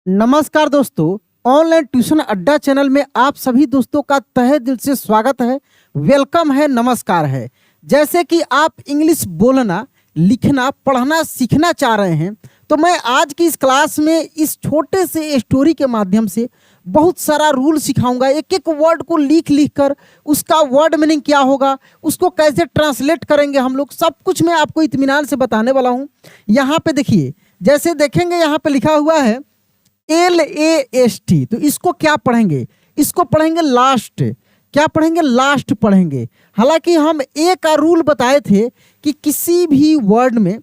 नमस्कार दोस्तों, online tuition अड्डा चैनल में आप सभी दोस्तों का तहे दिल से स्वागत है। वेलकम है, नमस्कार है। जैसे कि आप इंग्लिश बोलना, लिखना, पढ़ना सीखना चाह रहे हैं, तो मैं आज की इस क्लास में इस छोटे से स्टोरी के माध्यम से बहुत सारा रूल सिखाऊंगा। एक एक वर्ड को लिख लिख कर उसका वर्ड मीनिंग क्या होगा, उसको कैसे ट्रांसलेट करेंगे हम लोग, सब कुछ मैं आपको इत्मीनान से बताने वाला हूँ। यहाँ पे देखिए, जैसे देखेंगे यहाँ पे लिखा हुआ है LAST, तो इसको क्या पढ़ेंगे? इसको पढ़ेंगे लास्ट। क्या पढ़ेंगे? लास्ट पढ़ेंगे। हालांकि हम ए का रूल बताए थे कि किसी भी वर्ड में,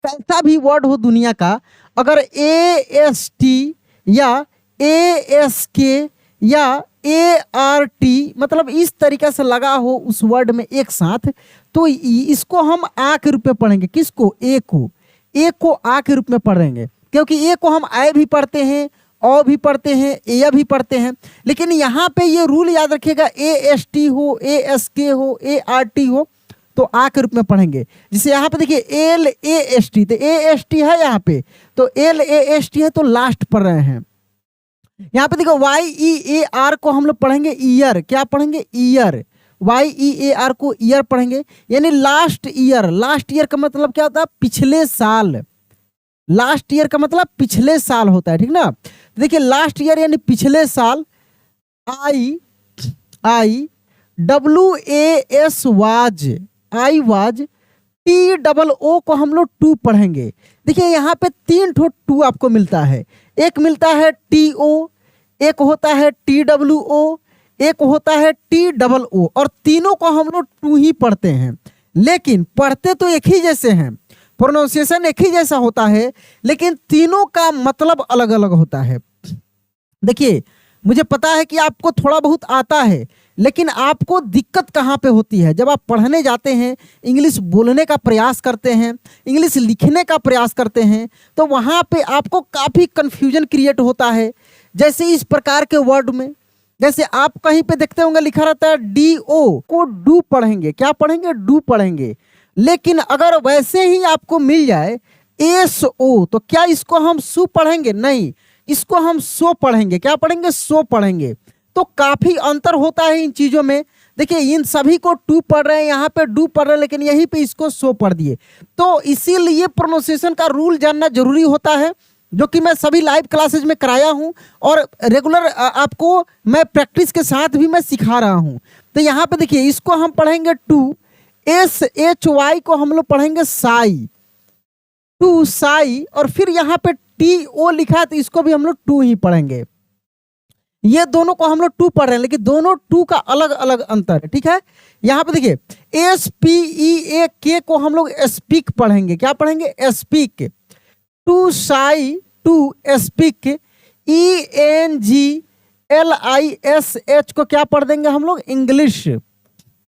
कैसा भी वर्ड हो दुनिया का, अगर AST या ASK या ART मतलब इस तरीके से लगा हो उस वर्ड में एक साथ, तो इसको हम आ के रूप में पढ़ेंगे। किसको? ए को। ए को आ के रूप में पढ़ेंगे, क्योंकि ए को हम आय भी पढ़ते हैं, औ भी पढ़ते हैं, ए भी पढ़ते हैं। लेकिन यहाँ पे ये रूल याद रखिएगा, AST हो, ASK हो, ART हो, तो आ के रूप में पढ़ेंगे। जिसे यहाँ पे देखिए LAST, तो AST है यहाँ पे, तो LAST है तो लास्ट पढ़ रहे हैं। यहाँ पे देखो YEAR को हम लोग पढ़ेंगे ईयर। क्या पढ़ेंगे? ईयर। YEAR को ईयर पढ़ेंगे, यानी लास्ट ईयर। लास्ट ईयर का मतलब क्या होता है? पिछले साल। लास्ट ईयर का मतलब पिछले साल होता है, ठीक ना। तो देखिए लास्ट ईयर यानी पिछले साल। WAS was, I was. TOO को हम लोग टू पढ़ेंगे। देखिए यहाँ पे तीन ठो टू आपको मिलता है। एक मिलता है TO, एक होता है TWO, एक होता है TOO, और तीनों को हम लोग टू ही पढ़ते हैं। लेकिन पढ़ते तो एक ही जैसे हैं, प्रोनाउंसिएशन एक ही जैसा होता है, लेकिन तीनों का मतलब अलग अलग होता है। देखिए, मुझे पता है कि आपको थोड़ा बहुत आता है, लेकिन आपको दिक्कत कहाँ पे होती है? जब आप पढ़ने जाते हैं, इंग्लिश बोलने का प्रयास करते हैं, इंग्लिश लिखने का प्रयास करते हैं, तो वहाँ पे आपको काफ़ी कन्फ्यूजन क्रिएट होता है। जैसे इस प्रकार के वर्ड में, जैसे आप कहीं पे देखते होंगे लिखा रहता है DO को डू पढ़ेंगे। क्या पढ़ेंगे? डू पढ़ेंगे। लेकिन अगर वैसे ही आपको मिल जाए SO, तो क्या इसको हम सु पढ़ेंगे? नहीं, इसको हम सो पढ़ेंगे। क्या पढ़ेंगे? सो पढ़ेंगे। तो काफी अंतर होता है इन चीजों में। देखिए, इन सभी को टू पढ़ रहे हैं, यहाँ पे डू पढ़ रहे हैं, लेकिन यहीं पे इसको सो पढ़ दिए। तो इसीलिए प्रोनाउंसिएशन का रूल जानना जरूरी होता है, जो कि मैं सभी लाइव क्लासेज में कराया हूँ, और रेगुलर आपको मैं प्रैक्टिस के साथ भी मैं सिखा रहा हूँ। तो यहाँ पे देखिए, इसको हम पढ़ेंगे टू। SHY को हम लोग पढ़ेंगे साई, टू साई। और फिर यहाँ पे TO लिखा है, तो इसको भी हम लोग टू ही पढ़ेंगे। ये दोनों को हम लोग टू पढ़ रहे हैं, लेकिन दोनों टू का अलग अलग अंतर है, ठीक है। यहाँ पे देखिए SPEAK को हम लोग स्पीक पढ़ेंगे। क्या पढ़ेंगे? Speak. Too shy, to speak. ENGLISH को क्या पढ़ देंगे हम लोग? इंग्लिश।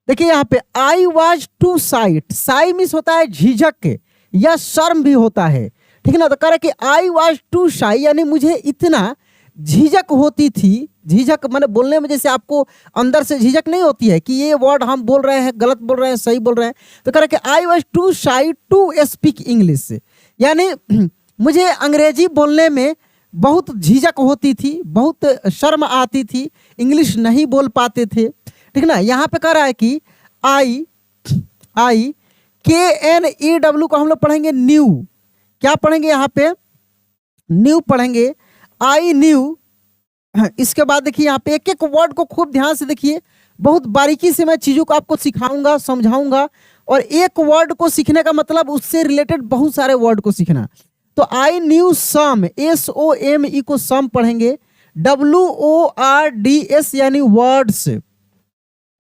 देखिए यहाँ पे I was too shy. Shy means होता है झिझक या शर्म भी होता है, ठीक है ना। तो कह रहे कि आई वॉज टू शाई, यानी मुझे इतना झिझक होती थी। झिझक माने बोलने में जैसे आपको अंदर से झिझक नहीं होती है कि ये वर्ड हम बोल रहे हैं, गलत बोल रहे हैं, सही बोल रहे हैं। तो कह रहे कि I was too shy to speak English, यानी मुझे अंग्रेजी बोलने में बहुत झिझक होती थी, बहुत शर्म आती थी, इंग्लिश नहीं बोल पाते थे, ठीक ना। यहाँ पे कह रहा है कि KNEW को हम लोग पढ़ेंगे न्यू। क्या पढ़ेंगे? यहाँ पे न्यू पढ़ेंगे। I knew. इसके बाद देखिए यहाँ पे एक एक वर्ड को खूब ध्यान से देखिए, बहुत बारीकी से मैं चीज़ों को आपको सिखाऊंगा, समझाऊंगा। और एक वर्ड को सीखने का मतलब उससे रिलेटेड बहुत सारे वर्ड को सीखना। तो आई न्यू सम, SOME को सम पढ़ेंगे। WORDS यानी वर्ड्स।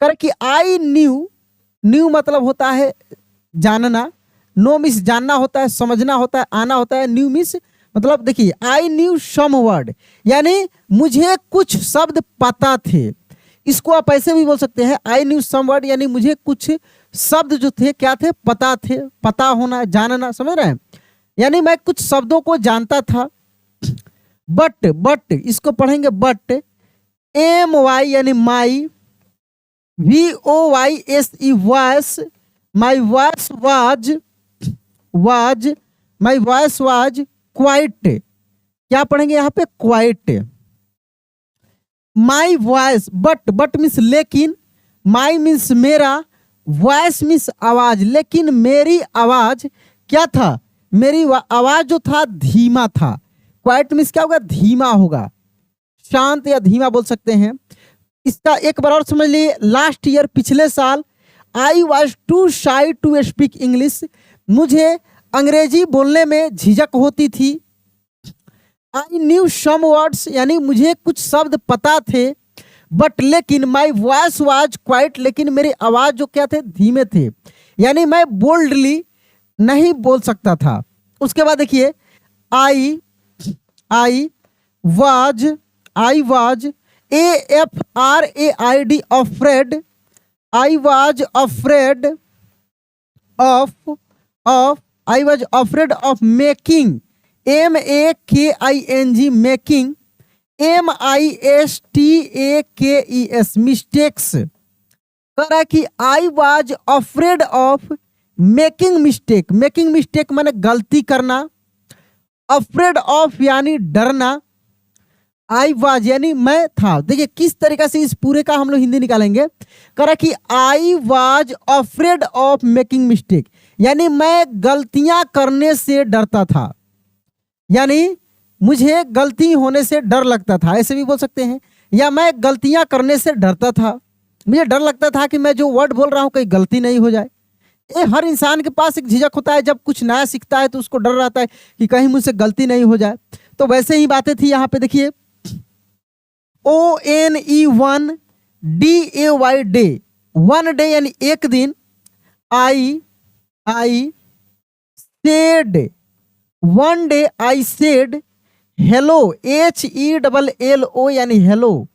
कर कि आई न्यू, न्यू मतलब होता है जानना, नो मिस जानना होता है, समझना होता है, आना होता है। न्यू मिस मतलब देखिए, आई न्यू सम वर्ड, यानी मुझे कुछ शब्द पता थे। इसको आप ऐसे भी बोल सकते हैं, आई न्यू सम वर्ड, यानी मुझे कुछ शब्द जो थे क्या थे? पता थे। पता होना, जानना, समझ रहे हैं, यानी मैं कुछ शब्दों को जानता था। बट इसको पढ़ेंगे बट। MY यानी माई। VOYSE voice. My voice was, my voice was quite, क्या पढ़ेंगे यहाँ पे? Quite. My voice, but means लेकिन, माई मीन्स मेरा, वॉइस मीन्स आवाज, लेकिन मेरी आवाज क्या था? मेरी आवाज जो था धीमा था। क्वाइट मीन्स क्या होगा? धीमा होगा, शांत या धीमा बोल सकते हैं। इसका एक बार और समझ लिए। लास्ट ईयर, पिछले साल, I was too shy to speak English, मुझे अंग्रेजी बोलने में झिझक होती थी। आई न्यू सम वर्ड्स, यानी मुझे कुछ शब्द पता थे। बट लेकिन माई वॉइस वाज क्वाइट, लेकिन मेरी आवाज जो क्या थे? धीमे थे, यानी मैं बोल्डली नहीं बोल सकता था। उसके बाद देखिए, I was AFRAID afraid, I was afraid of making, MAKING making, MISTAKES mistakes. कह रहा है कि I was afraid of making mistake, making mistake माने गलती करना, अफ्रेड ऑफ यानी डरना, आई वाज यानी मैं था। देखिए किस तरीके से इस पूरे का हम लोग हिंदी निकालेंगे। कह रहा कि I was afraid of making mistake, यानी मैं गलतियां करने से डरता था, यानी मुझे गलती होने से डर लगता था, ऐसे भी बोल सकते हैं। या मैं गलतियां करने से डरता था, मुझे डर लगता था कि मैं जो वर्ड बोल रहा हूं कहीं गलती नहीं हो जाए। ये हर इंसान के पास एक झिझक होता है, जब कुछ नया सीखता है तो उसको डर रहता है कि कहीं मुझसे गलती नहीं हो जाए। तो वैसे ही बातें थी यहाँ पे। देखिए ONE1DAY डे, वन डे यानी एक दिन। I said, one day I said hello, HELLO यानी हेलो,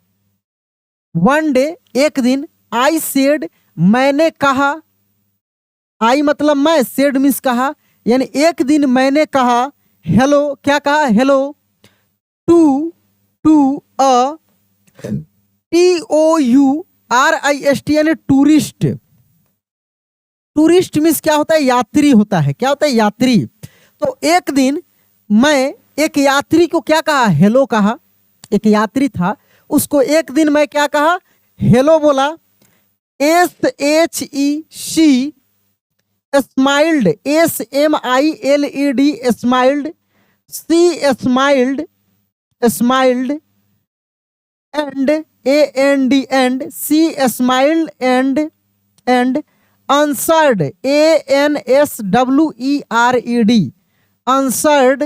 वन डे एक दिन। आई सेड मैंने कहा, आई मतलब मैं, सेड मीन्स कहा, यानी एक दिन मैंने कहा हेलो, क्या कहा? हेलो टू अ TOURIST यानी टूरिस्ट। टूरिस्ट मीन्स क्या होता है? यात्री होता है। क्या होता है? यात्री। तो एक दिन मैं एक यात्री को क्या कहा? हेलो कहा। एक यात्री था, उसको एक दिन मैं क्या कहा? हेलो बोला। SHEC smiled, SMILED smiled, smiled and AND she smiled and answered, ANSWERED answered,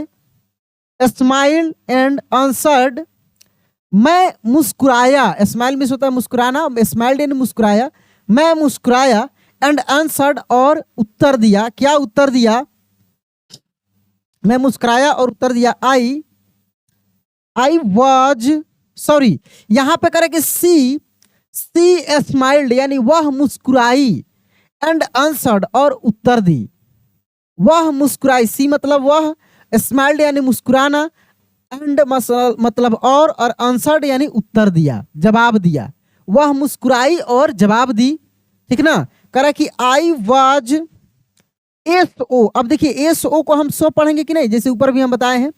smile and answered. मैं मुस्कुराया, स्माइल मीन्स होता है मुस्कुराना, स्माइल्ड यानी मुस्कुराया, मैं मुस्कुराया, एंड आंसर्ड और उत्तर दिया। क्या उत्तर दिया? मैं मुस्कुराया और उत्तर दिया। आई वाज सॉरी, यहां पे करें कि सी स्माइल्ड यानी वह मुस्कुराई, एंड आंसर्ड और उत्तर दी। वह मुस्कुराई, सी मतलब वह, स्माइल्ड यानी मुस्कुराना, एंड मतलब और आंसर्ड यानी उत्तर दिया, जवाब दिया। वह मुस्कुराई और जवाब दी, ठीक ना। करा कि आई वाज SO। अब देखिए SO को हम सो पढ़ेंगे कि नहीं, जैसे ऊपर भी हम बताए हैं।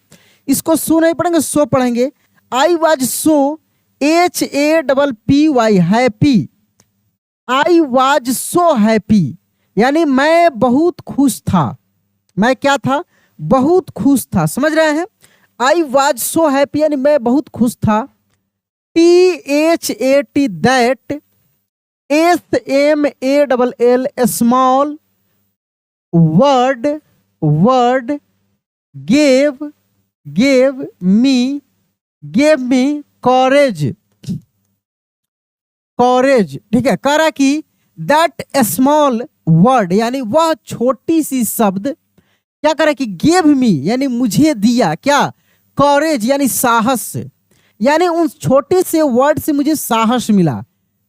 इसको सो नहीं पढ़ेंगे, सो पढ़ेंगे। I was so HAPPY happy, I was so happy यानी मैं बहुत खुश था। मैं क्या था? बहुत खुश था। समझ रहे हैं? आई वाज सो हैप्पी यानी मैं बहुत खुश था। THAT that, SMALL small, word gave me courage, ठीक है। करा कि दैट स्मॉल वर्ड यानी वह छोटी सी शब्द क्या करे कि गेव मी यानी मुझे दिया, क्या? कॉरेज यानी साहस, यानी उन छोटे से वर्ड से मुझे साहस मिला।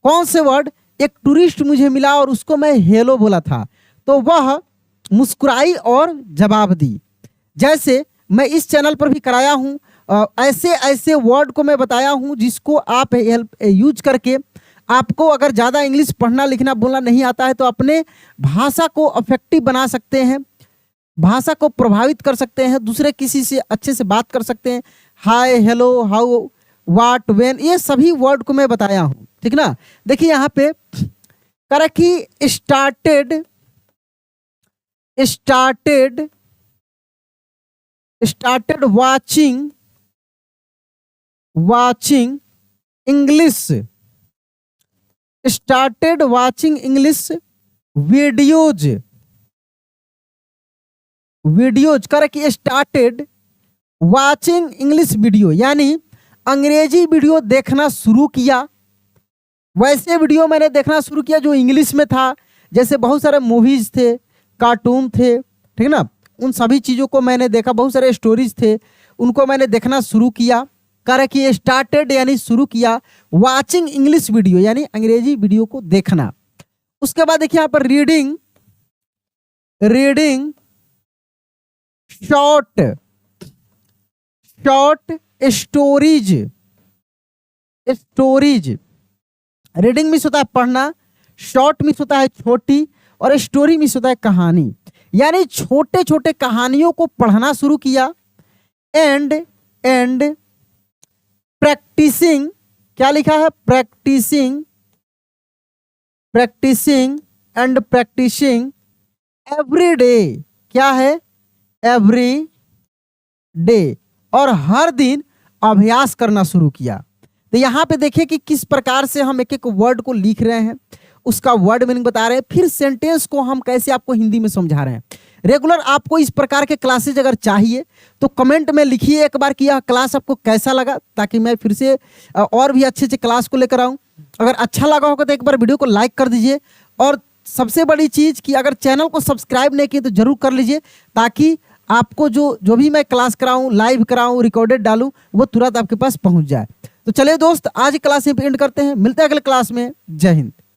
कौन से वर्ड? एक टूरिस्ट मुझे मिला और उसको मैं हेलो बोला था, तो वह मुस्कुराई और जवाब दी। जैसे मैं इस चैनल पर भी कराया हूँ, ऐसे वर्ड को मैं बताया हूँ जिसको आप यूज करके आपको अगर ज़्यादा इंग्लिश पढ़ना लिखना बोलना नहीं आता है तो अपने भाषा को अफेक्टिव बना सकते हैं, भाषा को प्रभावित कर सकते हैं, दूसरे किसी से अच्छे से बात कर सकते हैं, हाय, हेलो, हाउ, व्हाट, व्हेन, ये सभी वर्ड को मैं बताया हूँ, ठीक ना। देखिए यहाँ पे करा कि started started started watching English, started watching English videos करे कि स्टार्टेड वाचिंग इंग्लिश वीडियो, यानी अंग्रेजी वीडियो देखना शुरू किया। वैसे वीडियो मैंने देखना शुरू किया जो इंग्लिश में था, जैसे बहुत सारे मूवीज थे, कार्टून थे, ठीक ना, उन सभी चीज़ों को मैंने देखा, बहुत सारे स्टोरीज थे, उनको मैंने देखना शुरू किया। करे कि स्टार्टेड यानी शुरू किया, वाचिंग इंग्लिश वीडियो यानी अंग्रेजी वीडियो को देखना। उसके बाद देखिए यहाँ पर reading short stories. Reading means होता है पढ़ना, शॉर्ट मीन्स होता है छोटी, और स्टोरी मीन्स होता है कहानी, यानी छोटे छोटे कहानियों को पढ़ना शुरू किया। एंड प्रैक्टिसिंग, क्या लिखा है, प्रैक्टिसिंग एवरी डे, क्या है, एवरी डे, और हर दिन अभ्यास करना शुरू किया। तो यहाँ पे देखिए कि किस प्रकार से हम एक एक वर्ड को लिख रहे हैं, उसका वर्ड मीनिंग बता रहे हैं, फिर सेंटेंस को हम कैसे आपको हिंदी में समझा रहे हैं। रेगुलर आपको इस प्रकार के क्लासेज अगर चाहिए तो कमेंट में लिखिए एक बार कि यह क्लास आपको कैसा लगा, ताकि मैं फिर से और भी अच्छे क्लास को लेकर आऊँ। अगर अच्छा लगा होगा तो एक बार वीडियो को लाइक कर दीजिए, और सबसे बड़ी चीज़ कि अगर चैनल को सब्सक्राइब नहीं किए तो जरूर कर लीजिए, ताकि आपको जो भी मैं क्लास कराऊँ, लाइव कराऊँ, रिकॉर्डेड डालूँ, वो तुरंत आपके पास पहुँच जाए। तो चलिए दोस्त, आज क्लास यहीं पे एंड करते हैं, मिलते हैं अगले क्लास में। जय हिंद।